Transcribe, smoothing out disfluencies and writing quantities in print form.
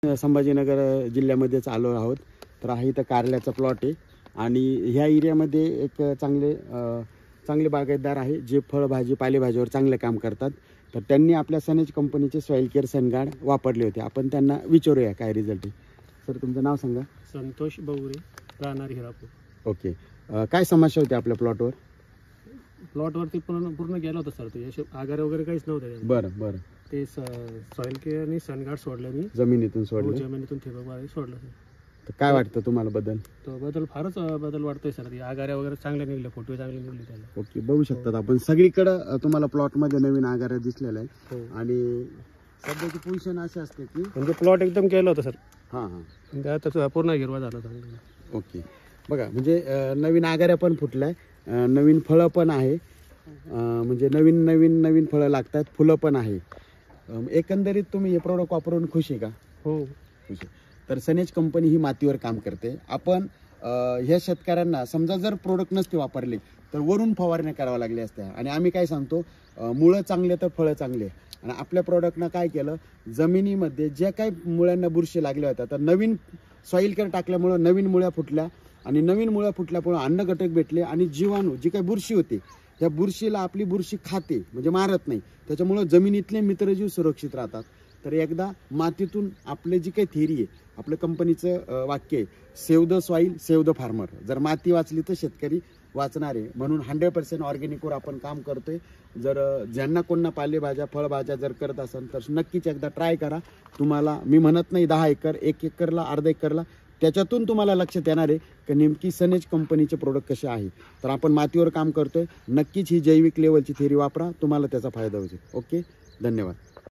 संभाजीनगर जिल्ह्यामध्येच आलो आहोत. तर हा इथं कारल्याचा प्लॉट आहे आणि ह्या एरियामध्ये एक चांगले बागायतदार आहे जे फळभाजी पालेभाजीवर चांगले काम करतात. तर त्यांनी आपल्या सनेज कंपनीचे सॉइल केअर सनगार्ड वापरले होते. आपण त्यांना विचारूया काय रिझल्ट आहे. सर तुमचं नाव सांगा. संतोष बवरे, राहणार हिरापूर. ओके. काय समस्या होती आपल्या प्लॉटवर? प्लॉटवरती पूर्ण गेलं होतं सर. ते आगार वगैरे काहीच नव्हतं. बरं बरं. ते सॉइल केअर आणि सनगार्ड सोडलं मी. जमिनीतून सोडलं? जमिनीतून ठिबक सोडलं. तर काय वाटतं तुम्हाला बदल? तो बदल फारच बदल वाटतोय सर. ते आगाऱ्या वगैरे चांगले निघले, फोटो चांगले निघले त्याला. ओके. बघू शकतात आपण सगळीकडे तुम्हाला प्लॉटमध्ये नवीन आगाऱ्या दिसलेला आहे. आणि सध्याची पोझिशन अशी असते की म्हणजे प्लॉट एकदम केलं होतं सर. हां हां. आता पूर्ण हिरवा झाला चांगला. ओके. बघा म्हणजे नवीन आगाऱ्या पण फुटल्या, नवीन फळं पण आहे. म्हणजे नवीन फळं लागतात, फुलं पण आहे. एकंदरीत तुम्ही हे प्रोडक्ट वापरून खुश आहे का? हो, खुश आहे. तर सनेज कंपनी ही मातीवर काम करते. आपण ह्या शेतकऱ्यांना समजा जर प्रोडक्ट नसते वापरले तर वरून फवारण्या कराव्या लागल्या असत्या. आणि आम्ही काय सांगतो, मुळं चांगले तर फळं चांगले. आणि आपल्या प्रोडक्टनं काय केलं, जमिनीमध्ये ज्या काही मुळ्यांना बुरशी लागल्या होत्या तर नवीन सॉइल केअर टाकल्यामुळं नवीन मुळ्या फुटल्या. आणि नवीन मुळ्या फुटल्यामुळं अन्नघटक भेटले. आणि जीवाणू जी काही बुरशी होती त्या बुरशीला आपली बुरशी खाते, म्हणजे मारत नाही. त्याच्यामुळं जमिनीतले मित्रजीव सुरक्षित राहतात. तर एकदा मातीतून आपले जी काही थेरी आहे, आपलं कंपनीचं वाक्य आहे, save the soil save the farmer. जर माती वाचली तर शेतकरी वाचणार आहे. म्हणून 100% ऑर्गॅनिकवर आपण काम करतोय. जर ज्यांना कोणा पालेभाज्या फळभाज्या जर करत असाल तर नक्कीच एकदा ट्राय करा. तुम्हाला मी म्हणत नाही 10 एकर, 1 एकरला, अर्धा एकरला, त्याच्यातून तुम्हाला लक्षात येणार आहे की नेमकी सनेज कंपनीचे प्रोडक्ट कसे आहे. तर आपण मातीवर काम करतोय. नक्कीच ही जैविक लेवलची थेरी वापरा, तुम्हाला त्याचा फायदा होईल. ओके, धन्यवाद.